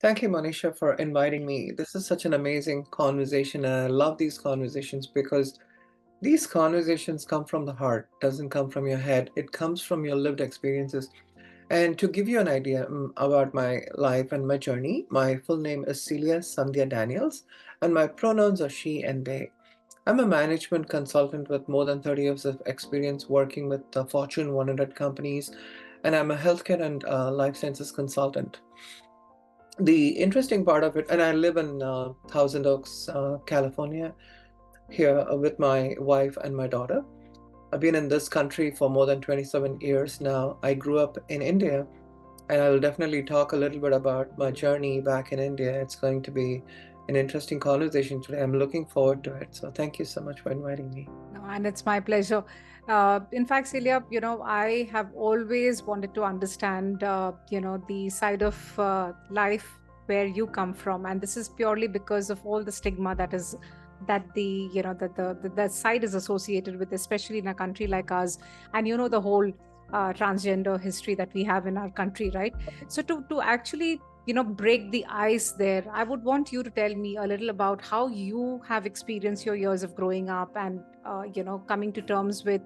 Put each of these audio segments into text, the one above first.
Thank you, Manisha, for inviting me. This is such an amazing conversation, and I love these conversations because these conversations come from the heart, doesn't come from your head. It comes from your lived experiences. And to give you an idea about my life and my journey, my full name is Celia Sandhya Daniels, and my pronouns are she and they. I'm a management consultant with more than 30 years of experience working with Fortune 100 companies, and I'm a healthcare and life sciences consultant. The interesting part of it, and I live in Thousand Oaks, California, here with my wife and my daughter. I've been in this country for more than 27 years now. I grew up in India, and I will definitely talk a little bit about my journey back in India. It's going to be an interesting conversation today. I'm looking forward to it. So thank you so much for inviting me. No, and it's my pleasure. In fact, Celia, I have always wanted to understand, the side of life where you come from, and this is purely because of all the stigma that the side is associated with, especially in a country like ours, and the whole transgender history that we have in our country, right? So to actually break the ice there, I would want you to tell me a little about how you have experienced your years of growing up and coming to terms with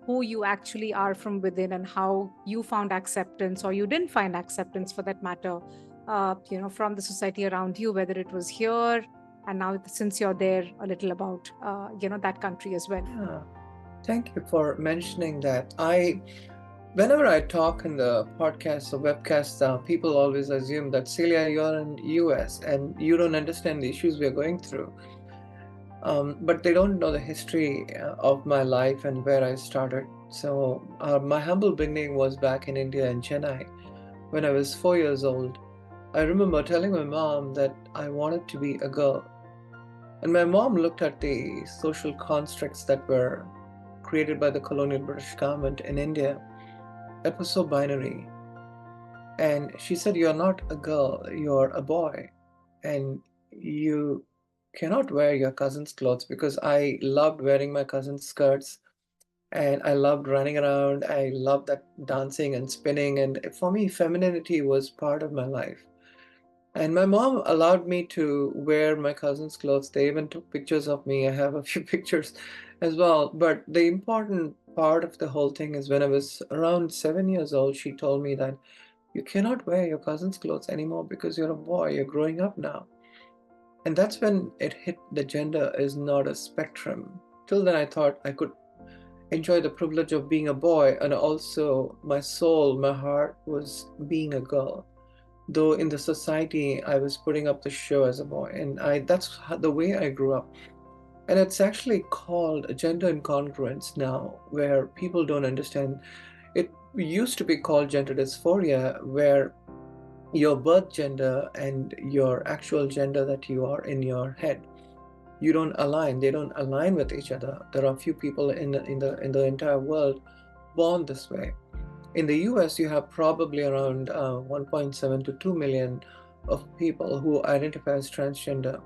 who you actually are from within, and how you found acceptance, or you didn't find acceptance for that matter, from the society around you, whether it was here and now since you're there, a little about that country as well. Yeah, thank you for mentioning that. Whenever I talk in the podcasts or webcasts, people always assume that Celia, you're in US and you don't understand the issues we're going through. But they don't know the history of my life and where I started. So my humble beginning was back in India in Chennai when I was 4 years old. I remember telling my mom that I wanted to be a girl. And my mom looked at the social constructs that were created by the colonial British government in India. That was so binary. And she said, "You're not a girl, you're a boy. And you cannot wear your cousin's clothes," because I loved wearing my cousin's skirts and I loved running around. I loved that dancing and spinning. And for me, femininity was part of my life. And my mom allowed me to wear my cousin's clothes. They even took pictures of me. I have a few pictures as well. But the important part of the whole thing is when I was around 7 years old, she told me that you cannot wear your cousin's clothes anymore because you're a boy, you're growing up now. And that's when it hit the gender is not a spectrum. Till then, I thought I could enjoy the privilege of being a boy, and also my soul, my heart was being a girl. Though in the society, I was putting up the show as a boy, and the way I grew up. And it's actually called gender incongruence now, where people don't understand. It used to be called gender dysphoria, where your birth gender and your actual gender that you are in your head, you don't align. They don't align with each other. There are few people in the entire world born this way. In the US, you have probably around 1.7 to 2 million of people who identify as transgender.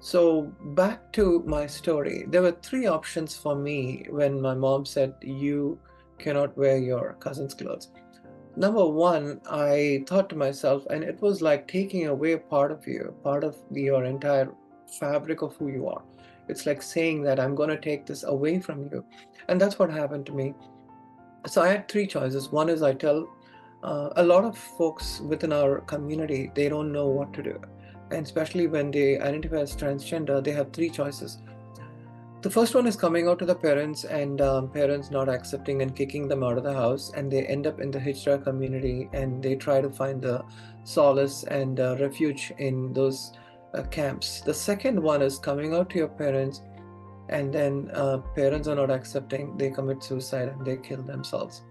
So back to my story, there were three options for me when my mom said you cannot wear your cousin's clothes. Number one, I thought to myself, and it was like taking away a part of you, part of your entire fabric of who you are. It's like saying that I'm going to take this away from you. And that's what happened to me. So I had three choices. One is I tell a lot of folks within our community, they don't know what to do. And especially when they identify as transgender, they have three choices. The first one is coming out to the parents and parents not accepting and kicking them out of the house, and they end up in the Hijra community and they try to find the solace and refuge in those camps. The second one is coming out to your parents, and then parents are not accepting, they commit suicide and they kill themselves.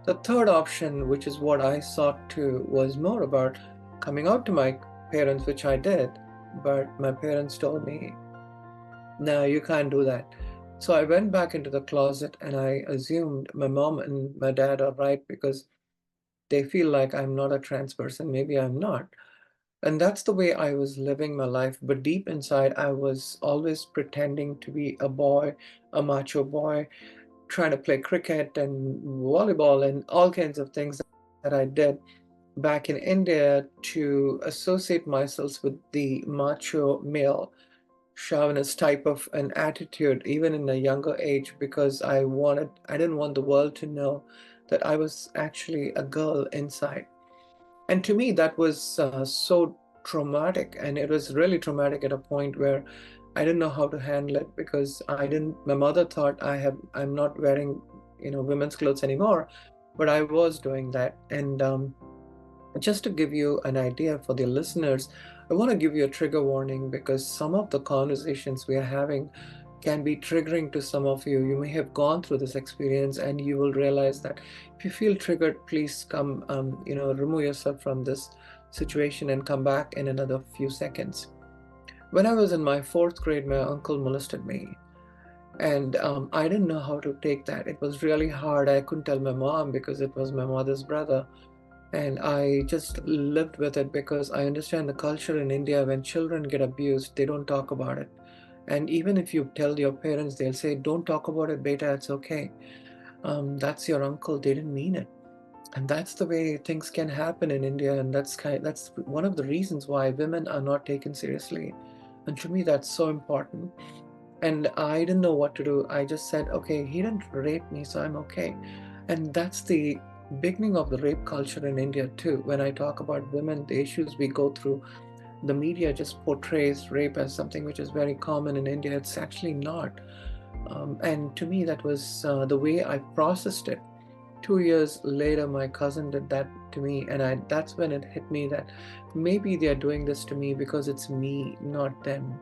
The third option, which is what I sought to, was more about coming out to my parents, which I did, but my parents told me, no, you can't do that. So I went back into the closet and I assumed my mom and my dad are right because they feel like I'm not a trans person. Maybe I'm not. And that's the way I was living my life. But deep inside, I was always pretending to be a boy, a macho boy, trying to play cricket and volleyball and all kinds of things that I did back in India to associate myself with the macho male chauvinist type of an attitude even in a younger age, because I didn't want the world to know that I was actually a girl inside. And to me that was so traumatic, and it was really traumatic at a point where I didn't know how to handle it, because I didn't my mother thought I'm not wearing women's clothes anymore, but I was doing that. And just to give you an idea for the listeners, I want to give you a trigger warning, because some of the conversations we are having can be triggering to some of you. You may have gone through this experience, and you will realize that if you feel triggered, please come, remove yourself from this situation and come back in another few seconds. When I was in my fourth grade, my uncle molested me. And I didn't know how to take that. It was really hard. I couldn't tell my mom because it was my mother's brother. And I just lived with it, because I understand the culture in India. When children get abused, they don't talk about it. And even if you tell your parents, they'll say, "Don't talk about it, beta, it's okay. That's your uncle, they didn't mean it." And that's the way things can happen in India. And that's one of the reasons why women are not taken seriously. And to me, that's so important. And I didn't know what to do. I just said, okay, he didn't rape me, so I'm okay. And that's the beginning of the rape culture in India too. When I talk about women, the issues we go through, the media just portrays rape as something which is very common in India. It's actually not. And to me, that was the way I processed it. 2 years later, my cousin did that to me, and that's when it hit me that maybe they are doing this to me because it's me, not them.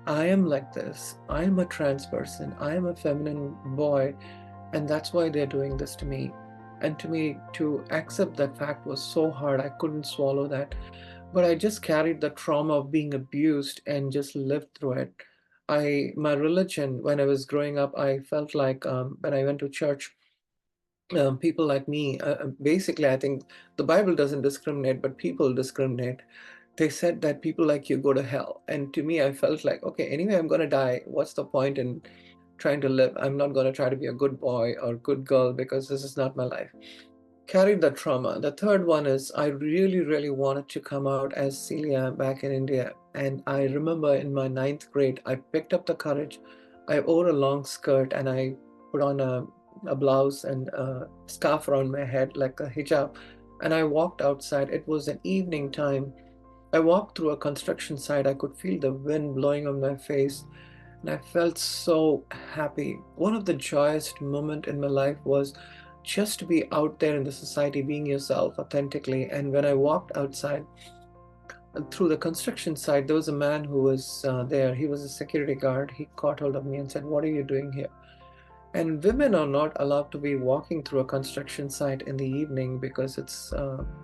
I am like this. I am a trans person. I am a feminine boy, and that's why they're doing this to me. And to me, to accept that fact was so hard. I couldn't swallow that. But I just carried the trauma of being abused and just lived through it. My religion, when I was growing up, I felt like when I went to church, people like me, basically, I think the Bible doesn't discriminate, but people discriminate. They said that people like you go to hell. And to me, I felt like, okay, anyway, I'm going to die. What's the point in trying to live? I'm not going to try to be a good boy or good girl, because this is not my life. Carried the trauma. The third one is I really, really wanted to come out as Celia back in India. And I remember in my ninth grade, I picked up the courage. I wore a long skirt, and I put on a blouse and a scarf around my head like a hijab. And I walked outside. It was an evening time. I walked through a construction site. I could feel the wind blowing on my face, and I felt so happy. One of the joyous moments in my life was just to be out there in the society, being yourself authentically. And when I walked outside through the construction site, there was a man who was there. He was a security guard. He caught hold of me and said, "What are you doing here?" And women are not allowed to be walking through a construction site in the evening because it's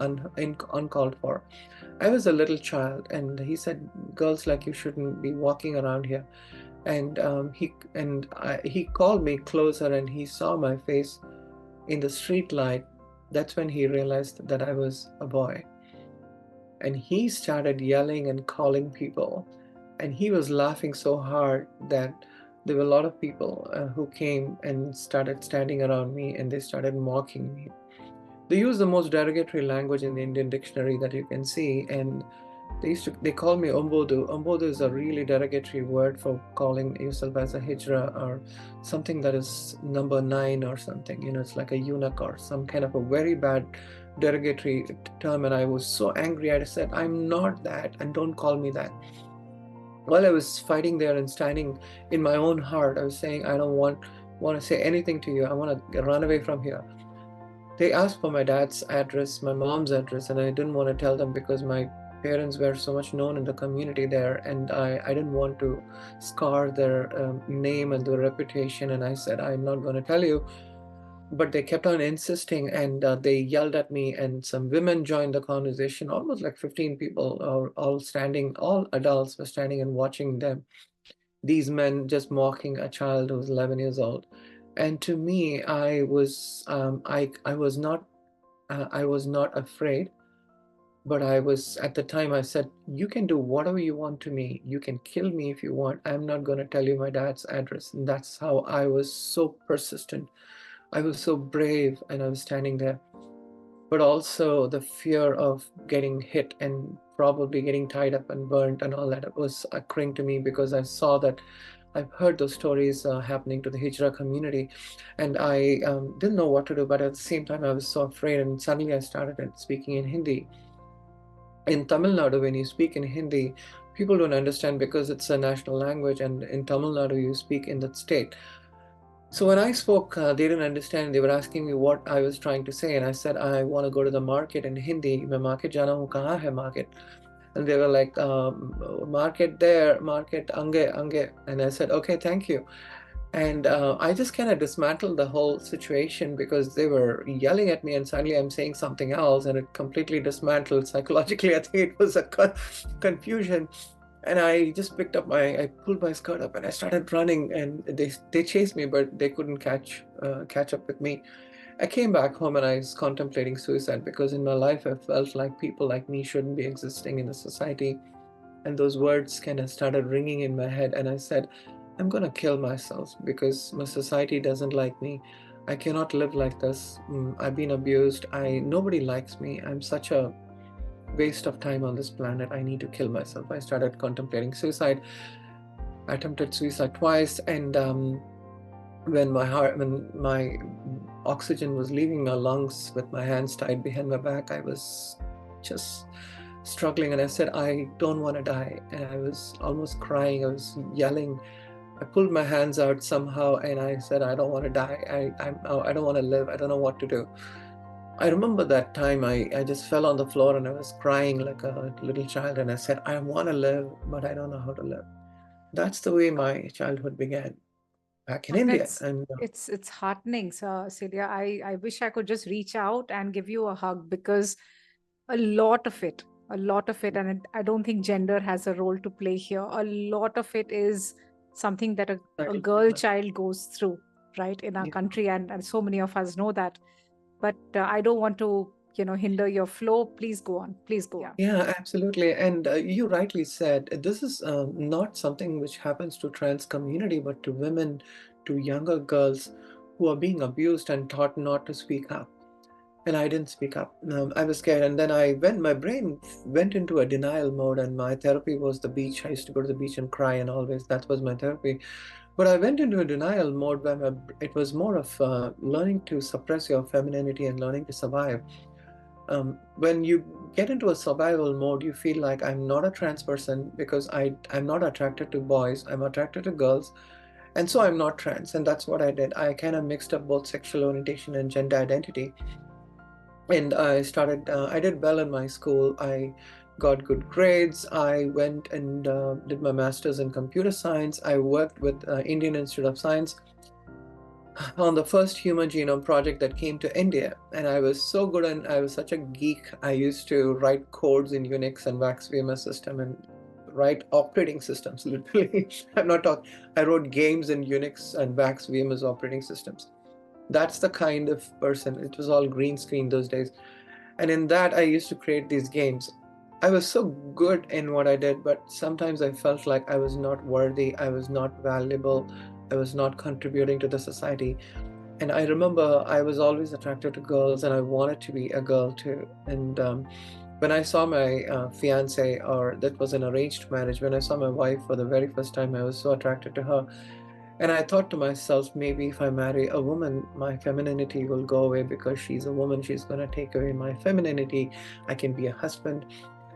uncalled for. I was a little child, and he said, "Girls like you shouldn't be walking around here." And he called me closer, and he saw my face in the street light. That's when he realized that I was a boy. And he started yelling and calling people. And he was laughing so hard that there were a lot of people who came and started standing around me, and they started mocking me. They use the most derogatory language in the Indian dictionary that you can see, and they call me Ombodu. Ombodu is a really derogatory word for calling yourself as a hijra or something that is number nine or something. It's like a eunuch or some kind of a very bad derogatory term. And I was so angry. I said, "I'm not that, and don't call me that." While I was fighting there and standing in my own heart, I was saying, "I don't want to say anything to you. I want to run away from here." They asked for my dad's address, my mom's address, and I didn't want to tell them because my parents were so much known in the community there, and I didn't want to scar their name and their reputation. And I said, "I'm not going to tell you." But they kept on insisting, and they yelled at me, and some women joined the conversation, almost like 15 people, all standing, all adults were standing and watching them. These men just mocking a child who was 11 years old. And to me, I was not afraid, but I was at the time. I said, "You can do whatever you want to me. You can kill me if you want. I'm not going to tell you my dad's address." And that's how I was so persistent. I was so brave, and I was standing there. but also the fear of getting hit and probably getting tied up and burnt and all that was occurring to me, because I saw that I've heard those stories happening to the Hijra community, and I didn't know what to do. But at the same time, I was so afraid, and suddenly I started speaking in Hindi. In Tamil Nadu, when you speak in Hindi, people don't understand because it's a national language, and in Tamil Nadu, you speak in that state. So when I spoke, they didn't understand. They were asking me what I was trying to say, and I said I want to go to the market in Hindi. मैं market जाना हूँ, कहाँ है market? And they were like, market there, market ange ange. And I said, okay, thank you. And I just kind of dismantled the whole situation because they were yelling at me, and suddenly I'm saying something else, and it completely dismantled psychologically. I think it was a confusion. And I just I pulled my skirt up and I started running, and they chased me, but they couldn't catch up with me. I came back home and I was contemplating suicide, because in my life I felt like people like me shouldn't be existing in the society. And those words kind of started ringing in my head, and I said, I'm gonna kill myself because my society doesn't like me. I cannot live like this. I've been abused. Nobody likes me. I'm such a waste of time on this planet. I need to kill myself. I started contemplating suicide. I attempted suicide twice, and when my oxygen was leaving my lungs with my hands tied behind my back, I was just struggling, and I said, I don't want to die. And I was almost crying. I was yelling. I pulled my hands out somehow, and I said, I don't want to die. I don't want to live. I don't know what to do. I remember that time I just fell on the floor and I was crying like a little child, and I said, I want to live, but I don't know how to live. That's the way my childhood began back in And India. it's And it's heartening, so Celia. I wish I could just reach out and give you a hug, because a lot of it, and I don't think gender has a role to play here. A lot of it is something that a girl child goes through, right, in our yeah, country, and so many of us know that. But I don't want to, hinder your flow. Please go on. Please go on. yeah, absolutely. And you rightly said, this is not something which happens to trans community, but to women, to younger girls who are being abused and taught not to speak up. And I didn't speak up. I was scared. And then my brain went into a denial mode, and my therapy was the beach. I used to go to the beach and cry, and always that was my therapy. But I went into a denial mode where it was more of learning to suppress your femininity and learning to survive. When you get into a survival mode, you feel like I'm not a trans person because I'm not attracted to boys. I'm attracted to girls. And so I'm not trans. And that's what I did. I kind of mixed up both sexual orientation and gender identity. And I did well in my school. I got good grades. I went and did my master's in computer science. I worked with Indian Institute of Science on the first human genome project that came to India. And I was so good, and I was such a geek. I used to write codes in Unix and VAX VMS system and write operating systems, literally. I'm not talking, I wrote games in Unix and VAX VMS operating systems. That's the kind of person. It was all green screen those days. And in that, I used to create these games. I was so good in what I did, but sometimes I felt like I was not worthy, I was not valuable, I was not contributing to the society. And I remember I was always attracted to girls, and I wanted to be a girl too. And when I saw my fiance, or that was an arranged marriage, when I saw my wife for the very first time, I was so attracted to her. And I thought to myself, maybe if I marry a woman, my femininity will go away, because she's a woman. She's going to take away my femininity. I can be a husband,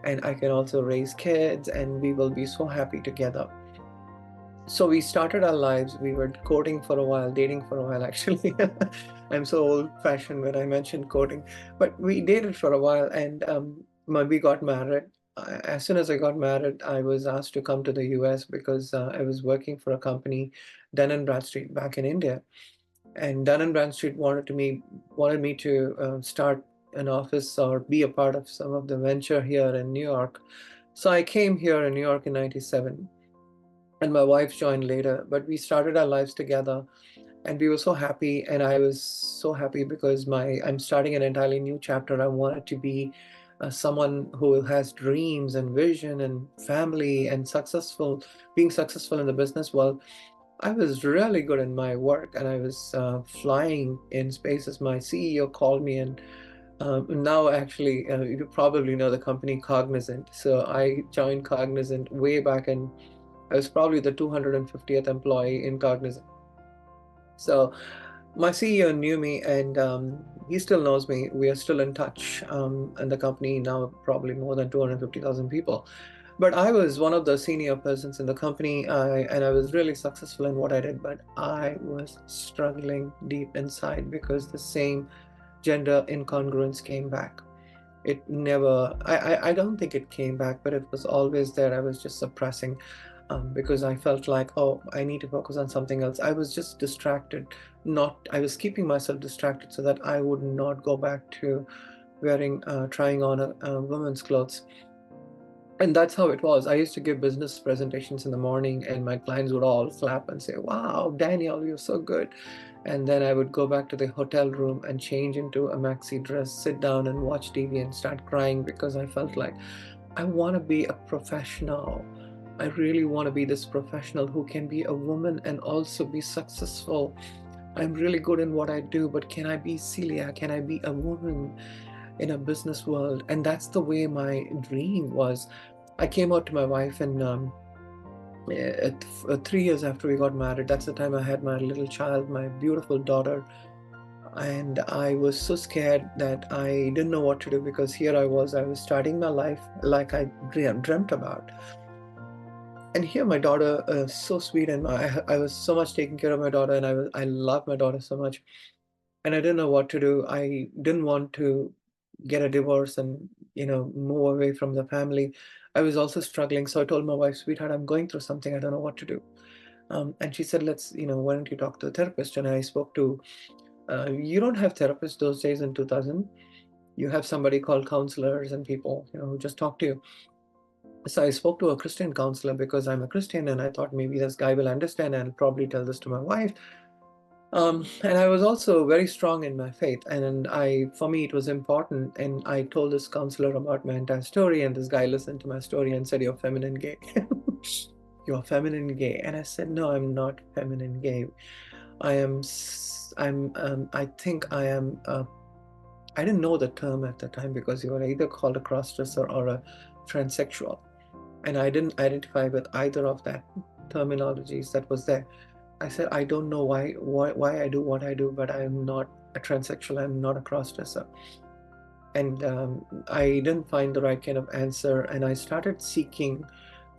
and I can also raise kids, and we will be so happy together. So we started our lives. We were courting for a while, dating for a while, actually. I'm so old fashioned when I mentioned courting, but we dated for a while, and we got married. As soon as I got married, I was asked to come to the US because I was working for a company, Dun and Bradstreet, back in India. And Dun and Bradstreet wanted me to start an office or be a part of some of the venture here in New York. So I came here in New York in '97, and my wife joined later. But we started our lives together, and we were so happy. And I was so happy because I'm starting an entirely new chapter. I wanted to be someone who has dreams and vision and family and being successful in the business world. I was really good in my work, and I was flying in spaces. My CEO called me, and Now, actually, you probably know the company Cognizant. So I joined Cognizant way back, and I was probably the 250th employee in Cognizant. So my CEO knew me, and he still knows me. We are still in touch, and the company now probably more than 250,000 people. But I was one of the senior persons in the company, and I was really successful in what I did. But I was struggling deep inside because the same gender incongruence came back. It never, I don't think it came back, but it was always there. I was just suppressing, because I felt like, oh, I need to focus on something else. I was just distracted. Not, I was keeping myself distracted so that I would not go back to wearing, trying on a woman's clothes. And that's how it was. I used to give business presentations in the morning, and my clients would all clap and say, "Wow, Daniel, you're so good." And then I would go back to the hotel room and change into a maxi dress, sit down and watch TV and start crying because I felt like I want to be a professional. I really want to be this professional who can be a woman and also be successful. I'm really good in what I do, but can I be Celia? Can I be a woman in a business world? And that's the way my dream was. I came out to my wife, and 3 years after we got married, that's the time I had my little child, my beautiful daughter. And I was so scared that I didn't know what to do, because here I was starting my life like I dreamt about. And here my daughter, so sweet, and I was so much taking care of my daughter, and I love my daughter so much, and I didn't know what to do. I didn't want to get a divorce and move away from the family. I was also struggling, so I told my wife, "Sweetheart, I'm going through something. I don't know what to do." And she said, "Let's, why don't you talk to a therapist?" And I spoke to. You don't have therapists those days in 2000. You have somebody called counselors and people, who just talk to you. So I spoke to a Christian counselor because I'm a Christian, and I thought maybe this guy will understand and I'll probably tell this to my wife. And I was also very strong in my faith, and for me, it was important. And I told this counselor about my entire story, and this guy listened to my story and said, "You're feminine gay." "You're feminine gay." And I said, "No, I'm not feminine gay. I am, I think I am, I didn't know the term at the time, because you were either called a crossdresser or a transsexual. And I didn't identify with either of that terminologies that was there. I said, I don't know why I do what I do, but I am not a transsexual. I'm not a crossdresser. And I didn't find the right kind of answer. And I started seeking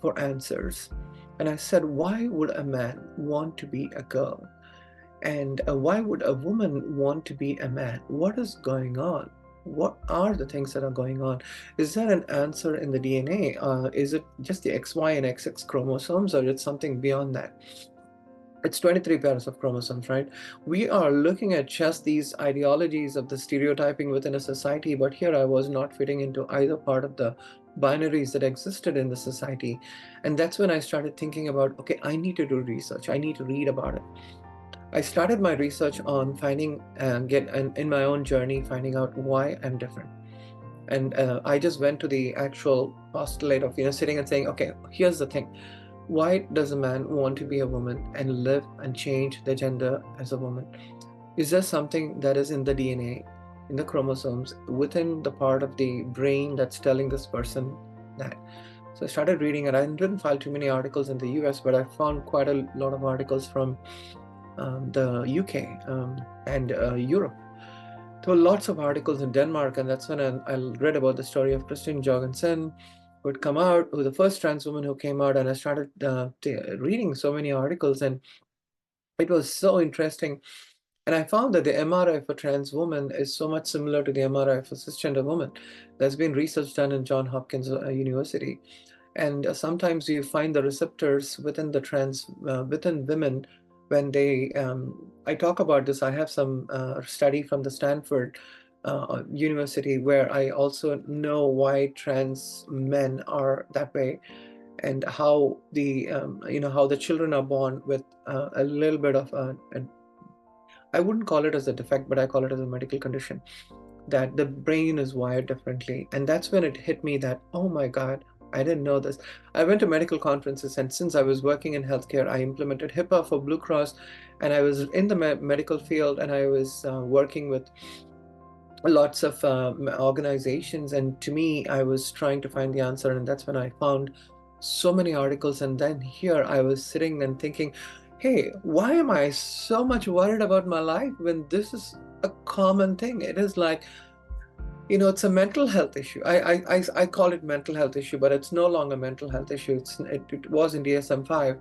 for answers. And I said, why would a man want to be a girl? And why would a woman want to be a man? What is going on? What are the things that are going on? Is there an answer in the DNA? Is it just the XY and XX chromosomes, or is it something beyond that? It's 23 pairs of chromosomes, right? We are looking at just these ideologies of the stereotyping within a society, but here I was not fitting into either part of the binaries that existed in the society. And that's when I started thinking about, okay, I need to do research. I need to read about it. I started my research on finding and in my own journey, finding out why I'm different. And I just went to the actual postulate of sitting and saying, okay, here's the thing. Why does a man want to be a woman and live and change their gender as a woman? Is there something that is in the DNA, in the chromosomes, within the part of the brain that's telling this person that? So I started reading, and I didn't find too many articles in the US, but I found quite a lot of articles from the UK and Europe. There were lots of articles in Denmark, and that's when I read about the story of Christine Jorgensen, who had come out, who was the first trans woman who came out, and I started reading so many articles, and it was so interesting. And I found that the MRI for trans women is so much similar to the MRI for cisgender women. There's been research done in Johns Hopkins University. And sometimes you find the receptors within the within women when they, I talk about this, I have some study from the Stanford University where I also know why trans men are that way, and how how the children are born with a little bit of I wouldn't call it as a defect, but I call it as a medical condition, that the brain is wired differently. And that's when it hit me that, oh my God, I didn't know this. I went to medical conferences, and since I was working in healthcare, I implemented HIPAA for Blue Cross, and I was in the medical field, and I was working with lots of organizations, and to me, I was trying to find the answer, and that's when I found so many articles. And then here I was sitting and thinking, hey, why am I so much worried about my life when this is a common thing? It is like, it's a mental health issue. I call it mental health issue, but it's no longer mental health issue. It was in DSM-5,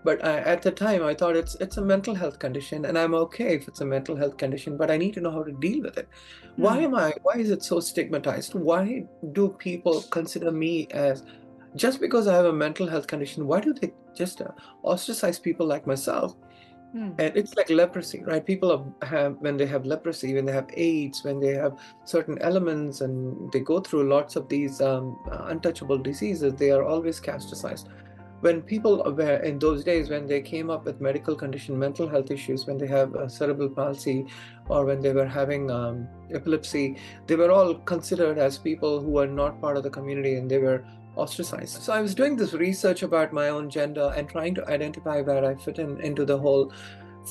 but at the time I thought it's a mental health condition, and I'm okay if it's a mental health condition, but I need to know how to deal with it. Hmm. Why is it so stigmatized? Why do people consider me as, just because I have a mental health condition, why do they just ostracize people like myself? Hmm. And it's like leprosy, right? Have, when they have leprosy, when they have AIDS, when they have certain elements, and they go through lots of these untouchable diseases, they are always catastrophized. When people were in those days, when they came up with medical condition, mental health issues, when they have cerebral palsy, or when they were having epilepsy, they were all considered as people who were not part of the community, and they were ostracized. So I was doing this research about my own gender and trying to identify where I fit into the whole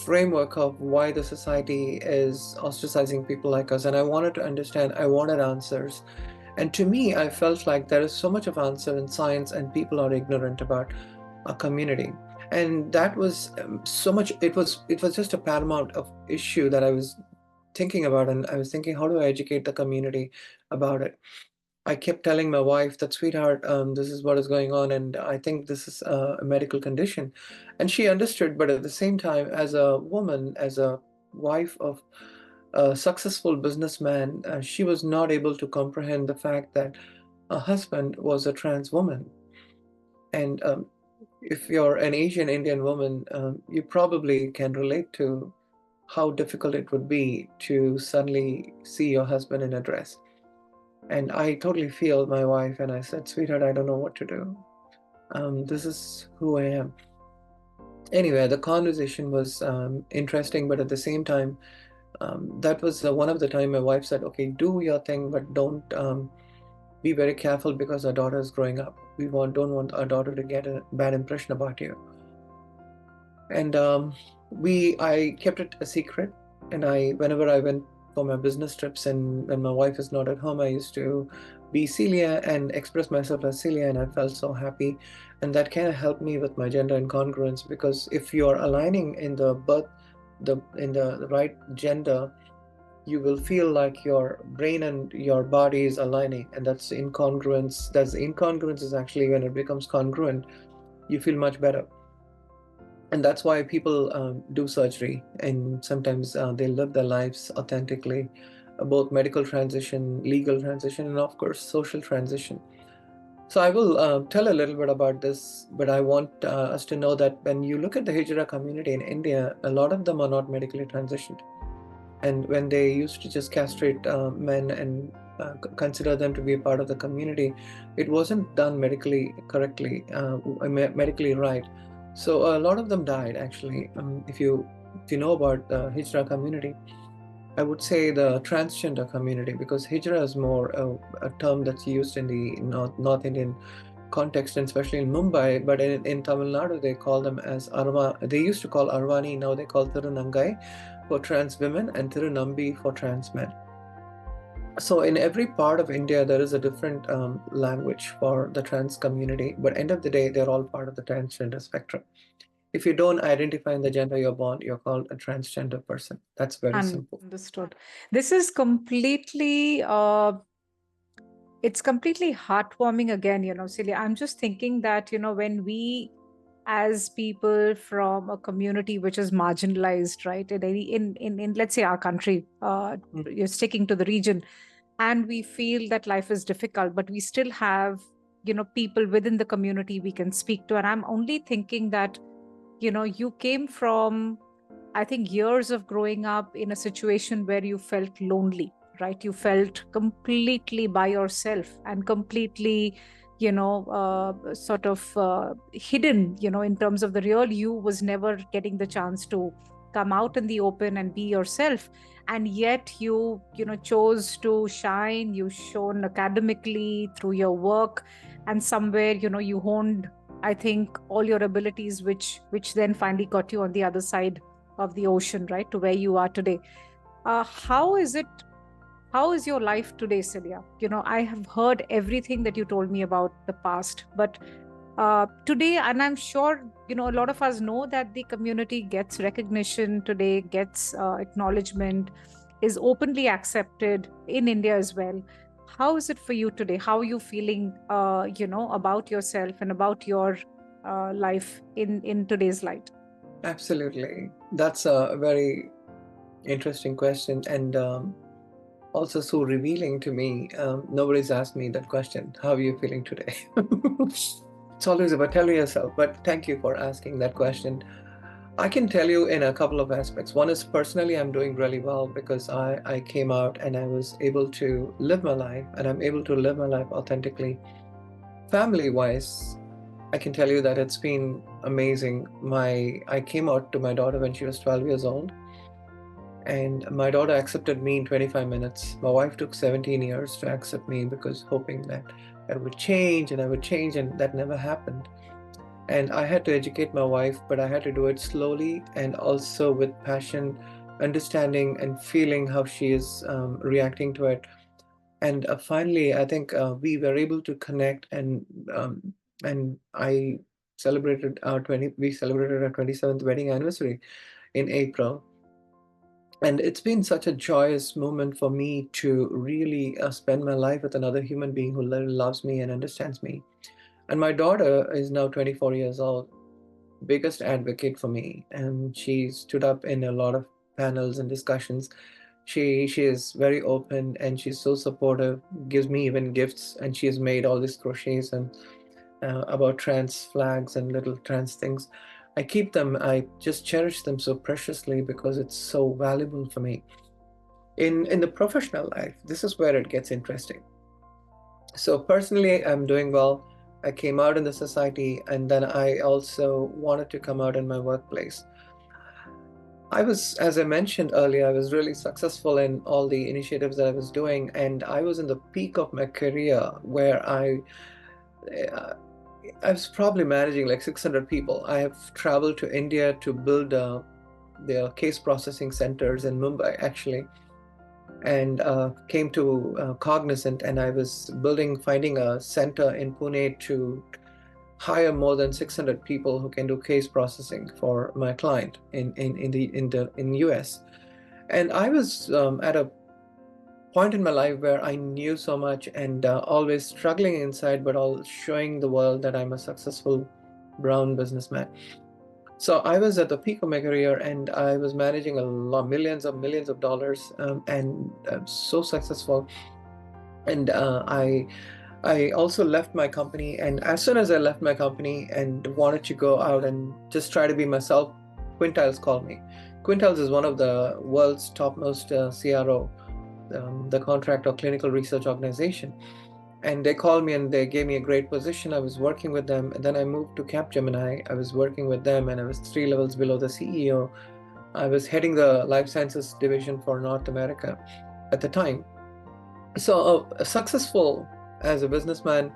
framework of why the society is ostracizing people like us. And I wanted to understand, I wanted answers. And to me, I felt like there is so much of answer in science, and people are ignorant about our community. And that was so much, it was just a paramount of issue that I was thinking about. And I was thinking, how do I educate the community about it? I kept telling my wife that, sweetheart, this is what is going on, and I think this is a medical condition. And she understood, but at the same time, as a woman, as a wife of a successful businessman, she was not able to comprehend the fact that her husband was a trans woman. And if you're an Asian Indian woman, you probably can relate to how difficult it would be to suddenly see your husband in a dress. And I totally feel my wife, and I said, sweetheart, I don't know what to do. This is who I am. Anyway, the conversation was interesting, but at the same time, that was one of the time my wife said, okay, do your thing, but don't be very careful, because our daughter is growing up. Don't want our daughter to get a bad impression about you. And I kept it a secret. And whenever I went for my business trips, and when my wife is not at home, I used to be Celia and express myself as Celia, and I felt so happy. And that kind of helped me with my gender incongruence, because if you're aligning in the birth, in the right gender, you will feel like your brain and your body is aligning, and that's incongruence. That's the incongruence is actually when it becomes congruent, you feel much better. And that's why people do surgery, and sometimes they live their lives authentically, both medical transition, legal transition, and of course social transition. So I will tell a little bit about this, but I want us to know that when you look at the Hijra community in India, a lot of them are not medically transitioned. And when they used to just castrate men and consider them to be a part of the community, it wasn't done medically correctly, medically right. So a lot of them died, actually. If you know about the Hijra community, I would say the transgender community, because Hijra is more a term that's used in the North Indian context, and especially in Mumbai. But in Tamil Nadu, they call them as Arva. They used to call Arvani, now they call Tirunangai for trans women, and Tirunambi for trans men. So in every part of India, there is a different language for the trans community. But end of the day, they're all part of the transgender spectrum. If you don't identify in the gender you're born, you're called a transgender person. That's very simple. Understood. This is completely it's completely heartwarming again, Celia. I'm just thinking that, when we as people from a community which is marginalized, right, in let's say our country, Mm. you're sticking to the region, and we feel that life is difficult, but we still have, people within the community we can speak to. And I'm only thinking that, you came from, I think, years of growing up in a situation where you felt lonely, right? You felt completely by yourself and completely, sort of hidden, in terms of the real you was never getting the chance to come out in the open and be yourself. And yet chose to shine. You shone academically through your work, and somewhere, you honed, I think, all your abilities, which then finally got you on the other side of the ocean, right, to where you are today. How is it? How is your life today, Celia? I have heard everything that you told me about the past, but today, and I'm sure a lot of us know that the community gets recognition today, gets acknowledgement, is openly accepted in India as well. How is it for you today? How are you feeling about yourself and about your life in today's light? Absolutely. That's a very interesting question, and also so revealing to me. Nobody's asked me that question. How are you feeling today? It's always about telling yourself, but thank you for asking that question. I can tell you in a couple of aspects. One is personally, I'm doing really well because I came out and I was able to live my life, and I'm able to live my life authentically. Family wise, I can tell you that it's been amazing. I came out to my daughter when she was 12 years old, and my daughter accepted me in 25 minutes. My wife took 17 years to accept me because hoping that I would change and I would change, and that never happened. And I had to educate my wife, but I had to do it slowly and also with passion, understanding and feeling how she is reacting to it. And finally, I think we were able to connect, and I celebrated our 20. We celebrated our 27th wedding anniversary in April, and it's been such a joyous moment for me to really spend my life with another human being who loves me and understands me. And my daughter is now 24 years old, biggest advocate for me, and she stood up in a lot of panels and discussions. She is very open and she's so supportive, gives me even gifts, and she has made all these crochets and about trans flags and little trans things. I keep them, I just cherish them so preciously because it's so valuable for me. In the professional life, this is where it gets interesting. So personally, I'm doing well. I came out in the society, and then I also wanted to come out in my workplace. I was, as I mentioned earlier, I was really successful in all the initiatives that I was doing, and I was in the peak of my career where uh, I was probably managing like 600 people. I have traveled to India to build their case processing centers in Mumbai, actually, and came to Cognizant, and I was finding a center in Pune to hire more than 600 people who can do case processing for my client in US. And I was at a point in my life where I knew so much and always struggling inside, but all showing the world that I'm a successful brown businessman. So I was at the peak of my career, and I was managing a lot, millions of dollars, and so successful. And I also left my company, and as soon as I left my company and wanted to go out and just try to be myself, Quintiles called me. Quintiles is one of the world's topmost CRO, the contract or clinical research organization. And they called me and they gave me a great position. I was working with them. And then I moved to Capgemini. I was working with them, and I was 3 levels below the CEO. I was heading the life sciences division for North America at the time. So successful as a businessman,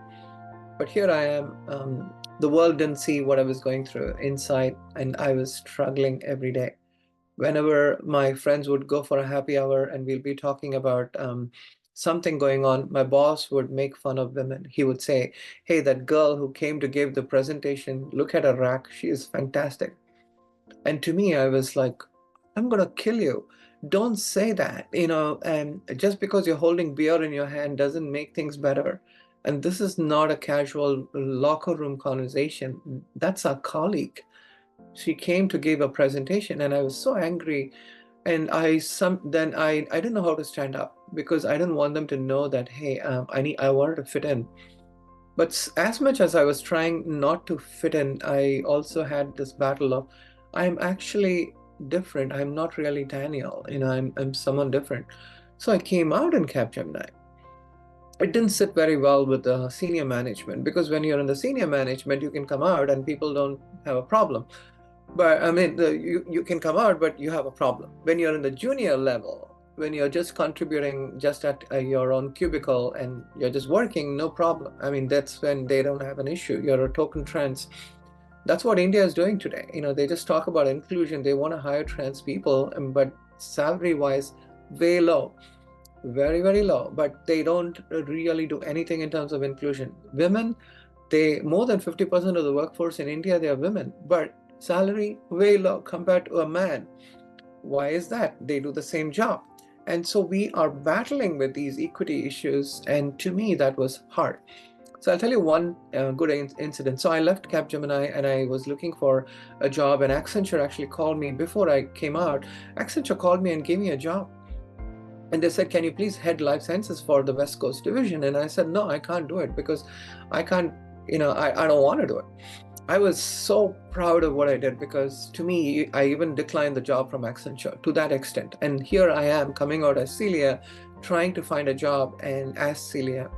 but here I am. The world didn't see what I was going through inside, and I was struggling every day. Whenever my friends would go for a happy hour and we'll be talking about something going on, my boss would make fun of women. He would say, "Hey, that girl who came to give the presentation, look at her rack. She is fantastic." And to me, I was like, I'm going to kill you. Don't say that. And just because you're holding beer in your hand doesn't make things better. And this is not a casual locker room conversation. That's our colleague. She came to give a presentation, and I was so angry. And I didn't know how to stand up because I didn't want them to know that, hey, I wanted to fit in. But as much as I was trying not to fit in, I also had this battle of, I'm actually different. I'm not really Daniel. I'm someone different. So I came out in Capgemini. It didn't sit very well with the senior management, because when you're in the senior management, you can come out and people don't have a problem. But I mean, you can come out, but you have a problem. When you're in the junior level, when you're just contributing just at your own cubicle and you're just working, no problem. I mean, that's when they don't have an issue. You're a token trans. That's what India is doing today. They just talk about inclusion. They want to hire trans people, but salary wise, way low. very, very low, but they don't really do anything in terms of inclusion. Women, they more than 50% of the workforce in India, they are women, but salary way low compared to a man. Why is that? They do the same job. And so we are battling with these equity issues. And to me, that was hard. So I'll tell you one good incident. So I left Capgemini and I was looking for a job, and Accenture actually called me before I came out. Accenture called me and gave me a job. And they said, can you please head life sciences for the West Coast division? And I said, no, I can't do it because I can't, I don't want to do it. I was so proud of what I did because to me, I even declined the job from Accenture to that extent. And here I am coming out as Celia, trying to find a job and as Celia.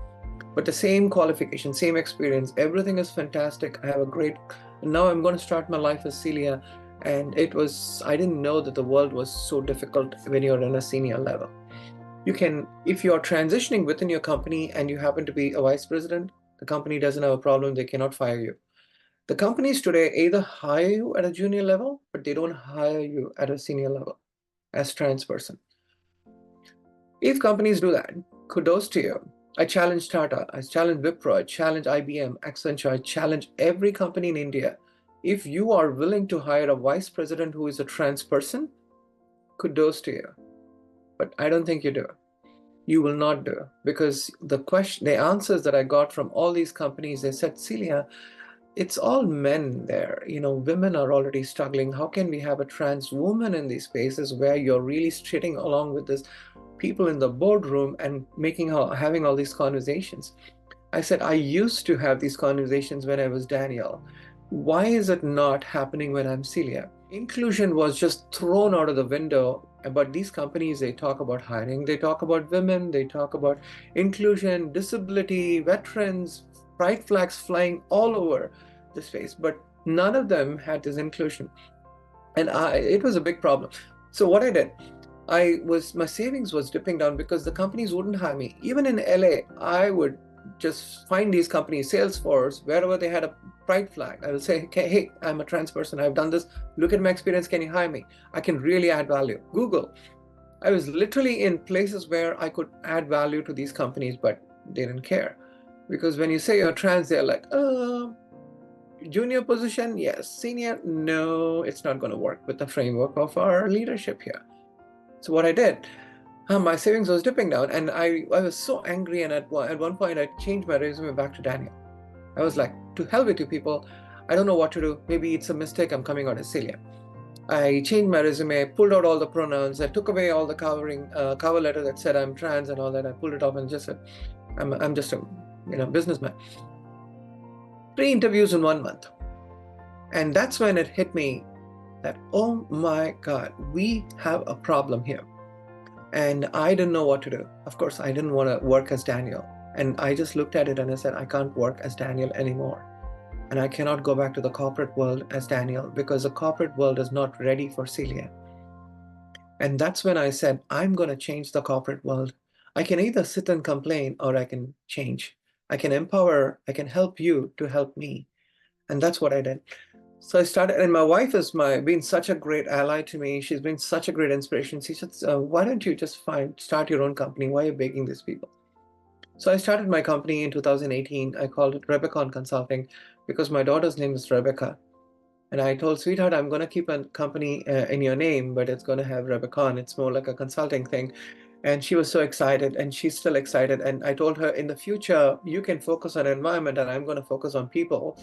But the same qualification, same experience, everything is fantastic. I have a great, now I'm going to start my life as Celia. And I didn't know that the world was so difficult when you're in a senior level. If you're transitioning within your company and you happen to be a vice president, the company doesn't have a problem, they cannot fire you. The companies today either hire you at a junior level, but they don't hire you at a senior level as trans person. If companies do that, kudos to you. I challenge Tata, I challenge Wipro, I challenge IBM, Accenture, I challenge every company in India. If you are willing to hire a vice president who is a trans person, kudos to you. But I don't think you do. You will not do, because the answers that I got from all these companies, they said, Celia, it's all men there. Women are already struggling. How can we have a trans woman in these spaces where you're really sitting along with these people in the boardroom and having all these conversations? I said, I used to have these conversations when I was Daniel. Why is it not happening when I'm Celia? Inclusion was just thrown out of the window. But these companies, they talk about hiring, they talk about women, they talk about inclusion, disability, veterans, pride flags flying all over the space, but none of them had this inclusion. And it was a big problem. So what I did, my savings was dipping down because the companies wouldn't hire me. Even in LA, I would just find these companies, Salesforce, wherever they had a pride flag. I will say, okay, hey, I'm a trans person. I've done this. Look at my experience. Can you hire me? I can really add value. Google. I was literally in places where I could add value to these companies, but they didn't care. Because when you say you're trans, they're like, junior position, yes. Senior, no, it's not going to work with the framework of our leadership here. So what I did, my savings was dipping down, and I was so angry. And at one point, I changed my resume back to Daniel. I was like, to hell with you people. I don't know what to do. Maybe it's a mistake. I'm coming out as Celia. I changed my resume, pulled out all the pronouns. I took away all the cover letter that said I'm trans and all that. I pulled it off and just said, I'm just a businessman. 3 interviews in 1 month. And that's when it hit me that, oh my God, we have a problem here. And I didn't know what to do. Of course, I didn't want to work as Daniel. And I just looked at it and I said, I can't work as Daniel anymore. And I cannot go back to the corporate world as Daniel because the corporate world is not ready for Celia. And that's when I said, I'm going to change the corporate world. I can either sit and complain or I can change. I can empower, I can help you to help me. And that's what I did. So I started, and my wife has been such a great ally to me. She's been such a great inspiration. She said, why don't you just start your own company? Why are you begging these people? So I started my company in 2018. I called it Rebekon Consulting because my daughter's name is Rebecca. And I told sweetheart, I'm going to keep a company in your name, but it's going to have Rebekon. It's more like a consulting thing. And she was so excited, and she's still excited. And I told her, in the future, you can focus on environment and I'm going to focus on people.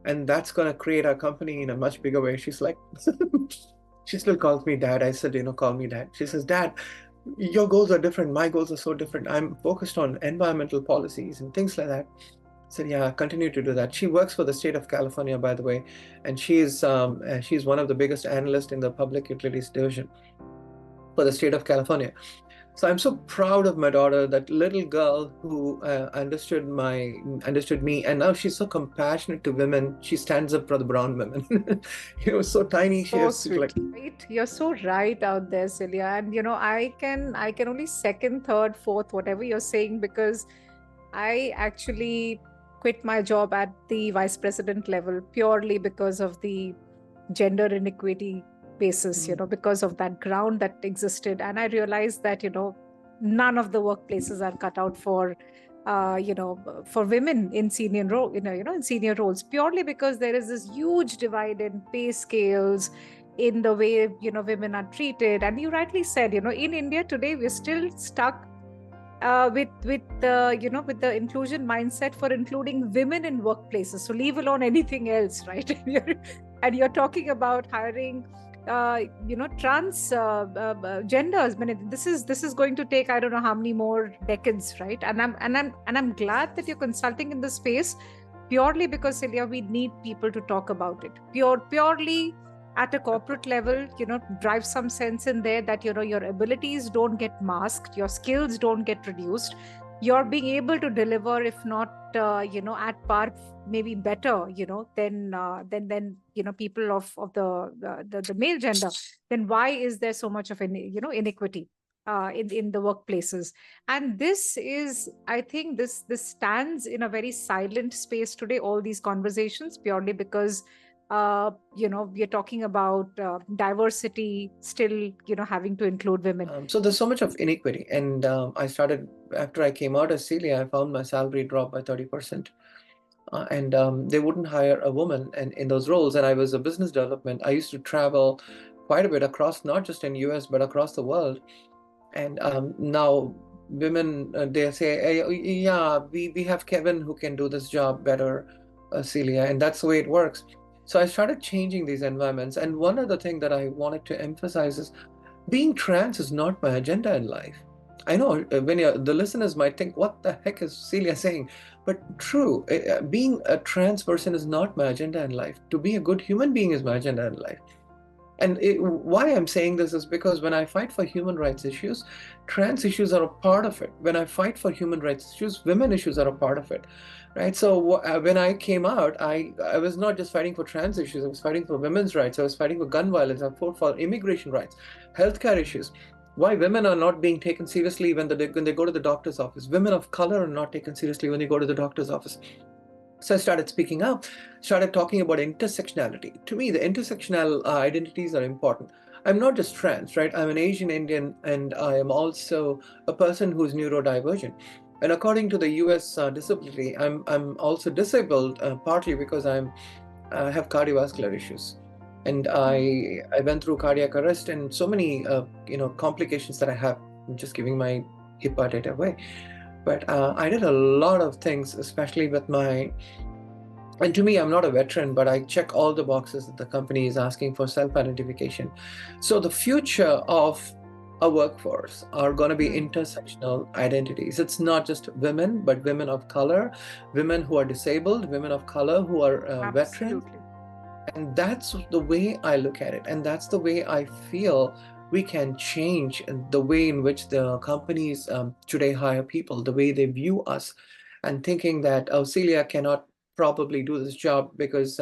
And that's going to create our company in a much bigger way. She's like, she still calls me dad. I said, call me dad. She says, Dad, your goals are different. My goals are so different. I'm focused on environmental policies and things like that. I said, yeah, continue to do that. She works for the state of California, by the way. And she's one of the biggest analysts in the public utilities division for the state of California. So I'm so proud of my daughter, that little girl who understood me, and now she's so compassionate to women. She stands up for the brown women. So tiny. So sweet, right? You're so right out there, Celia. And I can only second, third, fourth, whatever you're saying, because I actually quit my job at the vice president level purely because of the gender inequity basis, because of that ground that existed. And I realized that, none of the workplaces are cut out for for women in senior role, in senior roles, purely because there is this huge divide in pay scales, in the way women are treated. And you rightly said, in India today we're still stuck with the inclusion mindset for including women in workplaces. So leave alone anything else, right? And you're talking about hiring, trans genders. I mean, this is going to take, I don't know how many more decades, right? And I'm glad that you're consulting in this space, purely because, Celia, we need people to talk about it. Purely at a corporate level, drive some sense in there that your abilities don't get masked, your skills don't get reduced, you're being able to deliver, if not at par, maybe better, than people of the male gender. Then why is there so much of inequity in the workplaces? And this is, I think, this stands in a very silent space today, all these conversations, purely because we're talking about diversity still, having to include women. So there's so much of inequity. And I started, after I came out as Celia, I found my salary dropped by 30%. And they wouldn't hire a woman in those roles. And I was a business development. I used to travel quite a bit across, not just in US, but across the world. And now women, they say, hey, yeah, we have Kevin who can do this job better, Celia. And that's the way it works. So I started changing these environments. And one other thing that I wanted to emphasize is being trans is not my agenda in life. I know when the listeners might think, what the heck is Celia saying? But true, being a trans person is not my agenda in life. To be a good human being is my agenda in life. And why I'm saying this is because when I fight for human rights issues, trans issues are a part of it. When I fight for human rights issues, women issues are a part of it, right? So when I came out, I was not just fighting for trans issues. I was fighting for women's rights. I was fighting for gun violence. I fought for immigration rights, healthcare issues. Why women are not being taken seriously when they go to the doctor's office. Women of color are not taken seriously when they go to the doctor's office. So I started speaking up, started talking about intersectionality. To me, the intersectional identities are important. I'm not just trans, right? I'm an Asian Indian, and I am also a person who's neurodivergent. And according to the US disability, I'm also disabled partly because I have cardiovascular issues. And I went through cardiac arrest and so many complications that I have. I'm just giving my hip data away. But I did a lot of things, especially with and to me, I'm not a veteran, but I check all the boxes that the company is asking for self-identification. So the future of a workforce are going to be intersectional identities. It's not just women, but women of color, women who are disabled, women of color who are veterans. And that's the way I look at it. And that's the way I feel we can change the way in which the companies today hire people, the way they view us, and thinking that, oh, Celia cannot probably do this job because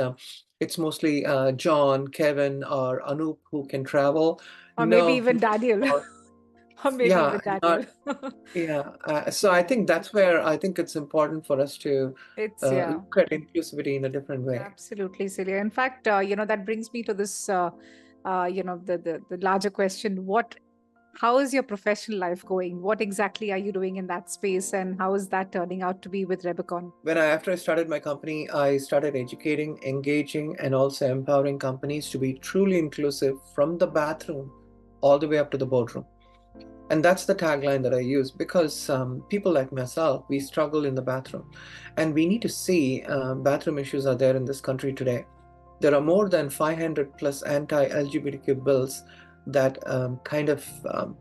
it's mostly John, Kevin, or Anup who can travel. Or maybe No, even Daniel. Or maybe yeah, even Daniel. not, yeah. So I think that's where I think it's important for us to It's, yeah. look at inclusivity in a different way. Absolutely, Celia. In fact, that brings me to this, the larger question. How is your professional life going? What exactly are you doing in that space, and how is that turning out to be with Rebekon? After I started my company, I started educating, engaging, and also empowering companies to be truly inclusive from the bathroom all the way up to the boardroom. And that's the tagline that I use because people like myself, we struggle in the bathroom. And we need to see bathroom issues are there in this country today. There are more than 500 plus anti-LGBTQ bills that kind of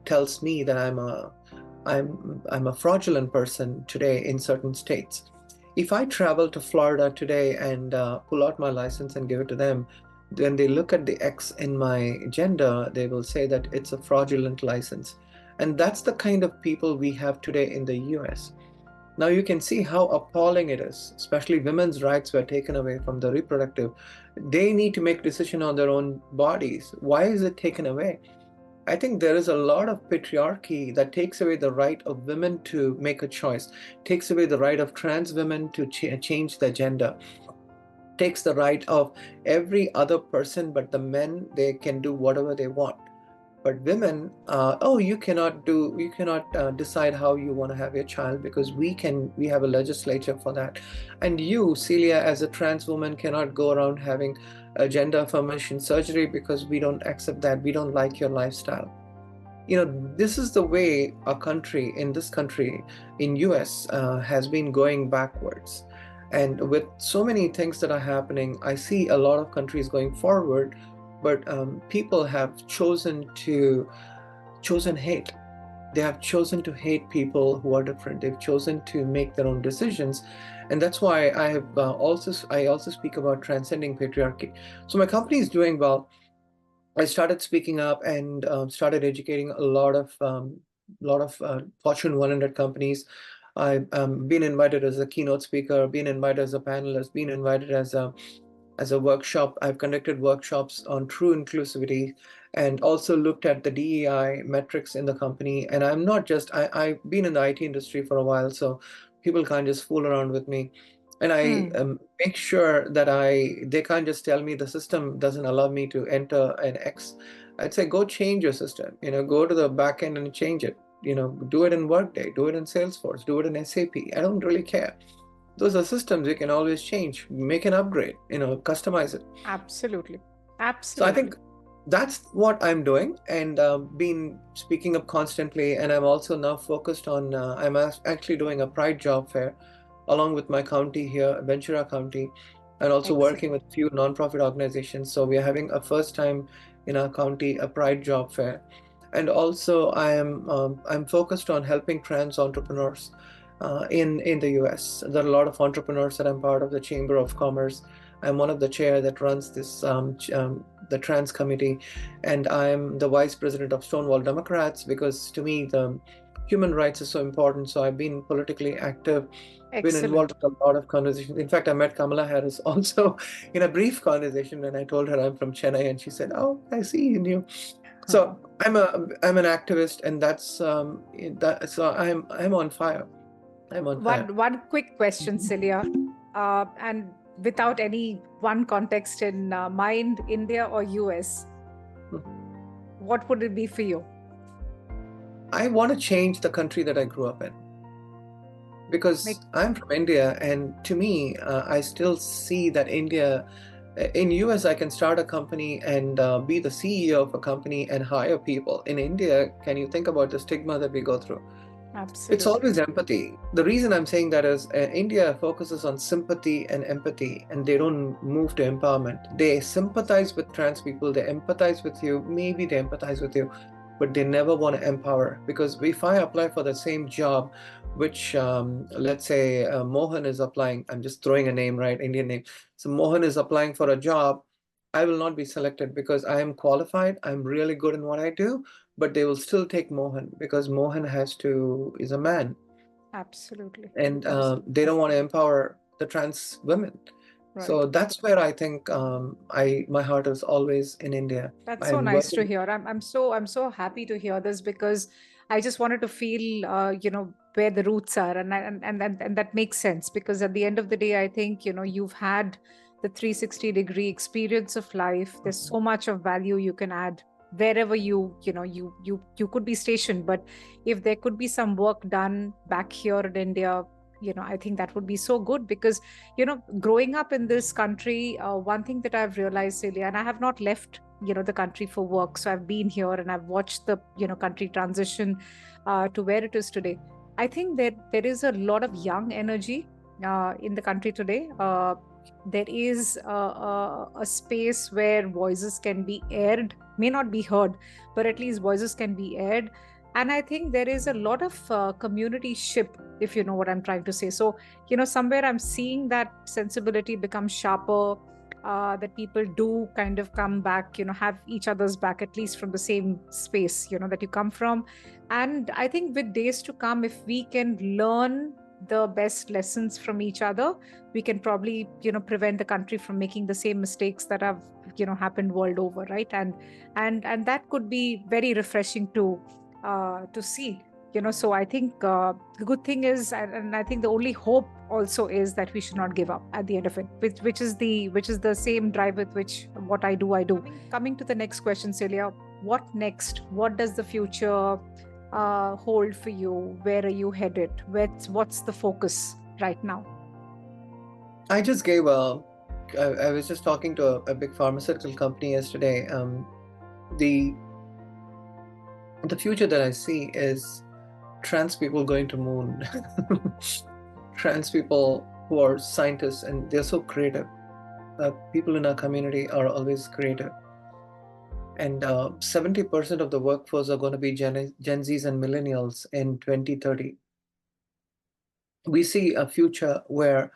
tells me that I'm a fraudulent person today in certain states. If I travel to Florida today and pull out my license and give it to them, when they look at the X in my gender, they will say that it's a fraudulent license. And that's the kind of people we have today in the US. Now you can see how appalling it is, especially women's rights were taken away from the reproductive. They need to make decision on their own bodies. Why is it taken away? I think there is a lot of patriarchy that takes away the right of women to make a choice, takes away the right of trans women to change their gender, takes the right of every other person but the men, they can do whatever they want. But women, you cannot decide how you want to have your child, because we have a legislature for that. And you, Celia, as a trans woman, cannot go around having a gender affirmation surgery, because we don't accept that. We don't like your lifestyle. This is the way in this country, in US, has been going backwards. And with so many things that are happening, I see a lot of countries going forward, but people have chosen hate. They have chosen to hate people who are different. They've chosen to make their own decisions. And that's why I also speak about transcending patriarchy. So my company is doing well. I started speaking up and started educating a lot of Fortune 100 companies. I've been invited as a keynote speaker, been invited as a panelist, been invited as a workshop. I've conducted workshops on true inclusivity, and also looked at the DEI metrics in the company. And I've been in the IT industry for a while, so people can't just fool around with me. And I make sure that they can't just tell me the system doesn't allow me to enter an X. I'd say, go change your system, go to the back end and change it. Do it in Workday, do it in Salesforce, do it in SAP. I don't really care. Those are systems you can always change, make an upgrade, customize it. Absolutely. So I think that's what I'm doing, and been speaking up constantly. And I'm also now focused on, I'm actually doing a Pride job fair along with my county here, Ventura County, and also working with a few nonprofit organizations. So we are having a first time in our county a Pride job fair. And also I'm focused on helping trans entrepreneurs in the US. There are a lot of entrepreneurs that I'm part of the Chamber of Commerce. I'm one of the chair that runs this the trans committee, and I'm the vice president of Stonewall Democrats, because to me the human rights is so important. So I've been politically active, been involved in a lot of conversations. In fact, I met Kamala Harris also in a brief conversation when I told her I'm from Chennai, and she said, "Oh, I see you knew." So I'm an activist, and that's so I'm on fire. I'm on fire. One quick question, Celia, and without any one context in mind, India or US, what would it be for you? I want to change the country that I grew up in, because I'm from India, and to me, I still see that India, in US, I can start a company and be the CEO of a company and hire people. In India, can you think about the stigma that we go through? Absolutely. It's always empathy. The reason I'm saying that is India focuses on sympathy and empathy, and they don't move to empowerment. They sympathize with trans people, they empathize with you, maybe they empathize with you, but they never want to empower. Because if I apply for the same job, which let's say Mohan is applying, I'm just throwing a name, right? Indian name. So Mohan is applying for a job, I will not be selected because I am qualified, I'm really good in what I do, but they will still take Mohan because Mohan is a man. Absolutely. And they don't want to empower the trans women. Right. So that's where I think my heart is always in India. That's so nice to hear. I'm so happy to hear this, because I just wanted to feel where the roots are, and that makes sense, because at the end of the day, I think you've had the 360-degree experience of life. There's so much of value you can add wherever you could be stationed. But if there could be some work done back here in India, I think that would be so good, because growing up in this country, one thing that I've realized, Celia, and I have not left the country for work, so I've been here and I've watched the country transition to where it is today. I think that there is a lot of young energy in the country today. There is a space where voices can be aired, may not be heard, but at least voices can be aired. And I think there is a lot of community ship, if you know what I'm trying to say. So, somewhere I'm seeing that sensibility become sharper, that people do kind of come back, have each other's back, at least from the same space, that you come from. And I think with days to come, if we can learn the best lessons from each other, we can probably prevent the country from making the same mistakes that have happened world over, right? And that could be very refreshing to see. So I think the good thing is, and I think the only hope also is that we should not give up at the end of it, which is the same drive with which what I do. Coming to the next question, Celia, what next? What does the future hold for you? Where are you headed? What's the focus right now? I just gave a, I was just talking to a big pharmaceutical company yesterday. The the future that I see is trans people going to moon. Trans people who are scientists and they're so creative. People in our community are always creative. And 70% of the workforce are going to be Gen Zs and millennials in 2030. We see a future where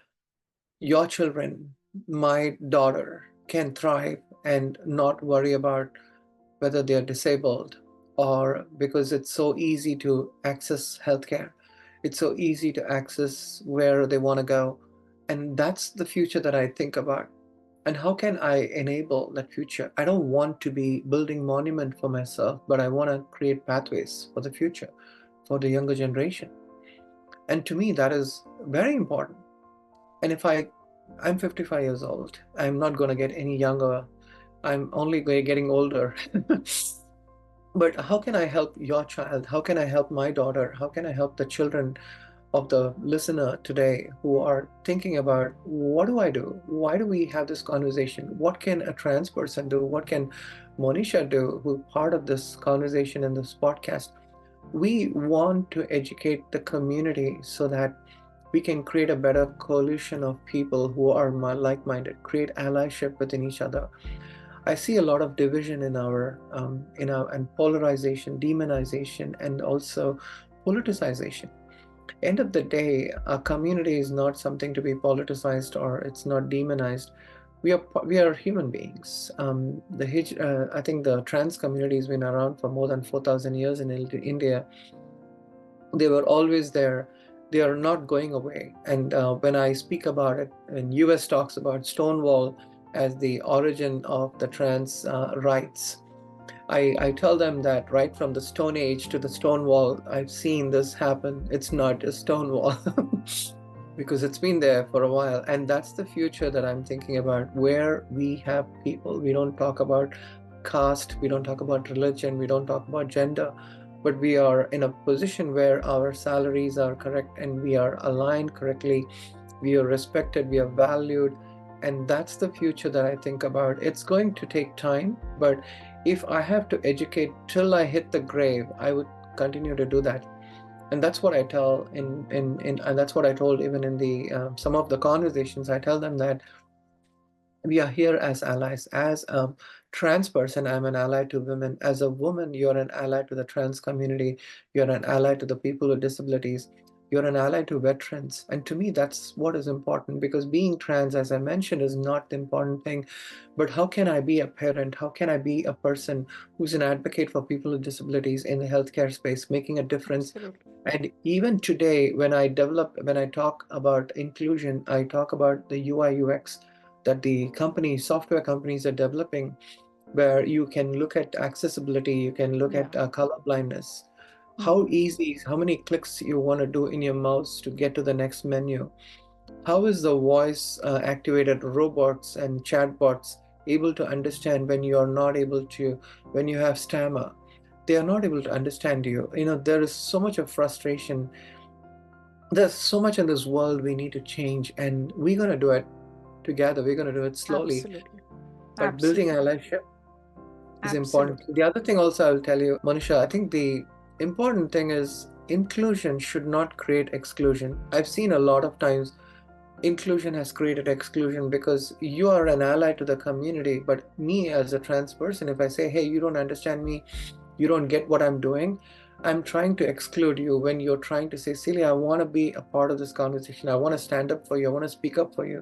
your children, my daughter, can thrive and not worry about whether they're disabled, or because it's so easy to access healthcare. It's so easy to access where they want to go. And that's the future that I think about. And how can I enable that future? I don't want to be building monument for myself, but I want to create pathways for the future, for the younger generation. And to me, that is very important. And I'm 55 years old. I'm not going to get any younger. I'm only getting older. But how can I help your child? How can I help my daughter? How can I help the children of the listener today who are thinking about, what do I do? Why do we have this conversation? What can a trans person do? What can Monisha do, who part of this conversation in this podcast? We want to educate the community so that we can create a better coalition of people who are like-minded, create allyship within each other. I see a lot of division in our and polarization, demonization, and also politicization. End of the day, a community is not something to be politicized, or it's not demonized. We are human beings. I think the trans community has been around for more than 4,000 years in India. They were always there. They are not going away. And when I speak about it, and US talks about Stonewall as the origin of the trans rights, I tell them that right from the Stone Age to the Stone Wall, I've seen this happen. It's not a stone wall because it's been there for a while. And that's the future that I'm thinking about, where we have people. We don't talk about caste, we don't talk about religion, we don't talk about gender, but we are in a position where our salaries are correct and we are aligned correctly. We are respected, we are valued. And that's the future that I think about. It's going to take time, but if I have to educate till I hit the grave, I would continue to do that. And that's what I tell and that's what I told even in the some of the conversations. I tell them that we are here as allies. As a trans person, I'm an ally to women. As a woman, you're an ally to the trans community. You're an ally to the people with disabilities. You're an ally to veterans. And to me, that's what is important, because being trans, as I mentioned, is not the important thing. But how can I be a parent? How can I be a person who's an advocate for people with disabilities in the healthcare space, making a difference? Absolutely. And even today, when I talk about inclusion, I talk about the UI UX that the software companies are developing, where you can look at accessibility, you can look Yeah. at color blindness, how Hmm. easy, how many clicks you want to do in your mouse to get to the next menu. How is the voice activated robots and chatbots able to understand when you are not able to, when you have stammer? They are not able to understand you. There is so much of frustration. There's so much in this world we need to change, and we're going to do it together. We're going to do it slowly. Absolutely. But building Absolutely. allyship is important. Absolutely. The other thing also I'll tell you, Manisha, I think the important thing is inclusion should not create exclusion. I've seen a lot of times inclusion has created exclusion because you are an ally to the community, but me as a trans person, if I say, hey, you don't understand me, you don't get what I'm doing, I'm trying to exclude you. When you're trying to say, Celia, I want to be a part of this conversation, I want to stand up for you, I want to speak up for you.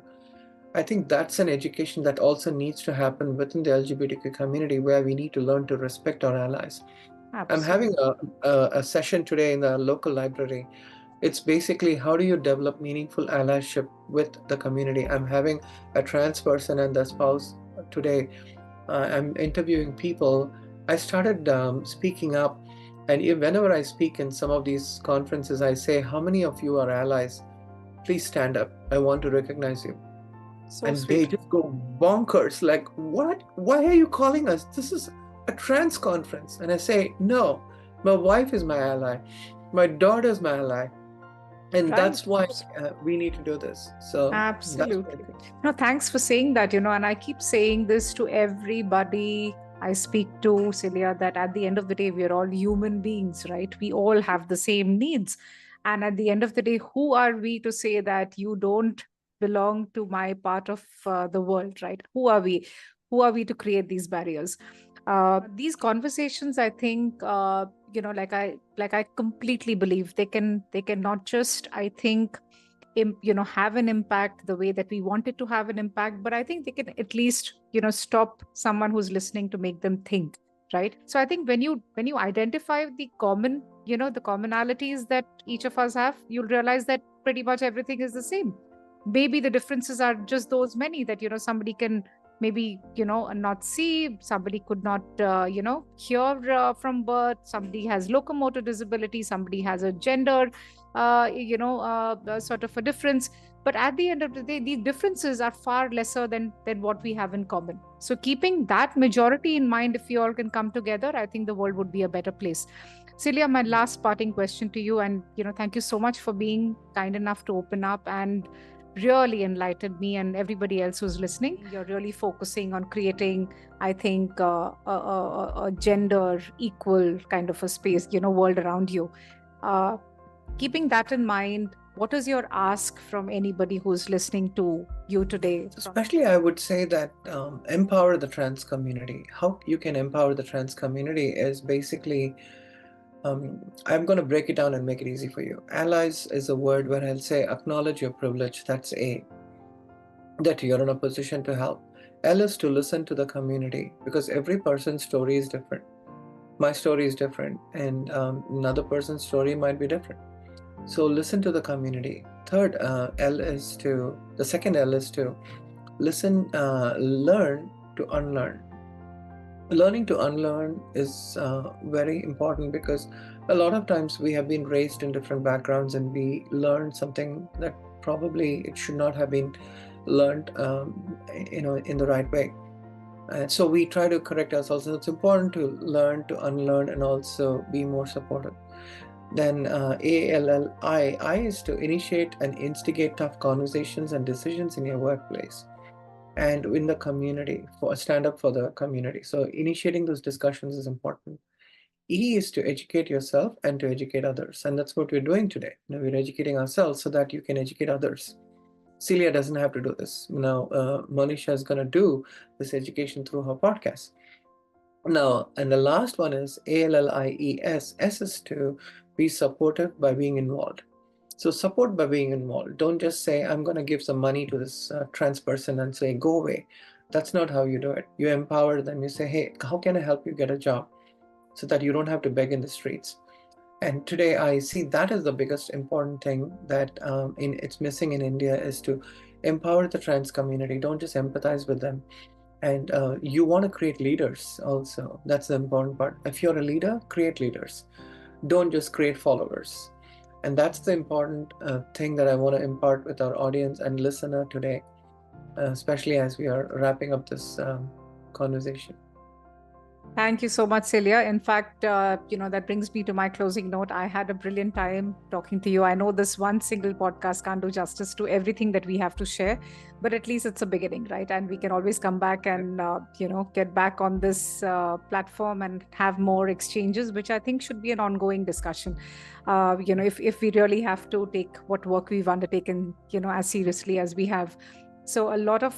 I think that's an education that also needs to happen within the LGBTQ community, where we need to learn to respect our allies. I'm having Absolutely. a session today in the local library. It's basically, how do you develop meaningful allyship with the community? I'm having a trans person and their spouse today. I'm interviewing people. I started speaking up. And whenever I speak in some of these conferences, I say, how many of you are allies? Please stand up. I want to recognize you. So And they sweet. just go bonkers, like, what? Why are you calling us? This is a trans conference, and I say, no, my wife is my ally, my daughter is my ally, and Right. that's why we need to do this. So that's what Absolutely. it is. No, thanks for saying that, and I keep saying this to everybody I speak to, Celia, that at the end of the day, we're all human beings, right? We all have the same needs. And at the end of the day, who are we to say that you don't belong to my part of the world, right? Who are we? Who are we to create these barriers? These conversations, I think, like I completely believe they can not just, I think, have an impact the way that we want it to have an impact, but I think they can at least stop someone who's listening to make them think, right? So I think when you identify the the commonalities that each of us have, you'll realize that pretty much everything is the same. Maybe the differences are just those many that somebody can maybe not see, somebody could not hear from birth, somebody has locomotor disability, somebody has a gender sort of a difference. But at the end of the day, these differences are far lesser than what we have in common. So keeping that majority in mind, if you all can come together, I think the world would be a better place. Celia, my last parting question to you, and thank you so much for being kind enough to open up and really enlightened me and everybody else who's listening. You're really focusing on creating, I think, a gender equal kind of a space, world around you. Uh, Keeping that in mind, what is your ask from anybody who's listening to you today? Especially, I would say that empower the trans community. How you can empower the trans community is basically, I'm going to break it down and make it easy for you. Allies is a word where I'll say acknowledge your privilege. That's A, that you're in a position to help. L is to listen to the community, because every person's story is different. My story is different, and another person's story might be different. So listen to the community. Third, the second L is to listen, learn to unlearn. Learning to unlearn is very important, because a lot of times we have been raised in different backgrounds and we learn something that probably it should not have been learned in the right way. And so we try to correct ourselves. And it's important to learn to unlearn and also be more supportive. Then I is to initiate and instigate tough conversations and decisions in your workplace and in the community, for stand up for the community. So initiating those discussions is important. E is to educate yourself and to educate others. And that's what we're doing today. We're educating ourselves so that you can educate others. Celia doesn't have to do this. Now, Monisha is going to do this education through her podcast. Now, and the last one is ALLIES. S is to be supportive by being involved. So support by being involved. Don't just say, I'm going to give some money to this trans person and say, go away. That's not how you do it. You empower them. You say, hey, how can I help you get a job so that you don't have to beg in the streets? And today I see that is the biggest important thing that it's missing in India, is to empower the trans community. Don't just empathize with them. And you want to create leaders also. That's the important part. If you're a leader, create leaders. Don't just create followers. And that's the important thing that I want to impart with our audience and listener today, especially as we are wrapping up this conversation. Thank you so much, Celia. In fact, that brings me to my closing note. I had a brilliant time talking to you. I know this one single podcast can't do justice to everything that we have to share, but at least it's a beginning, right? And we can always come back and, get back on this platform and have more exchanges, which I think should be an ongoing discussion. If we really have to take what work we've undertaken, as seriously as we have. So a lot of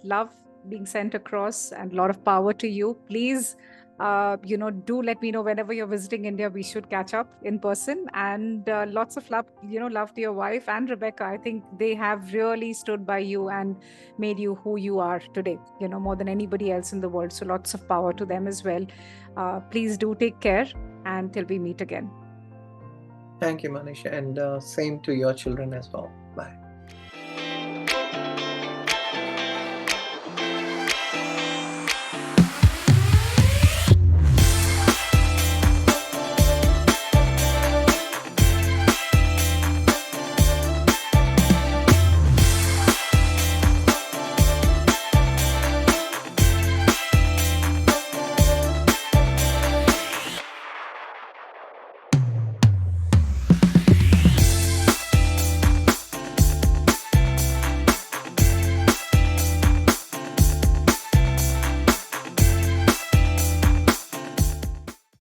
love being sent across and a lot of power to you. Please, do let me know whenever you're visiting India. We should catch up in person, and lots of love, love to your wife and Rebecca. I think they have really stood by you and made you who you are today, more than anybody else in the world. So lots of power to them as well. Please do take care, and till we meet again. Thank you, Manisha, and same to your children as well. Bye.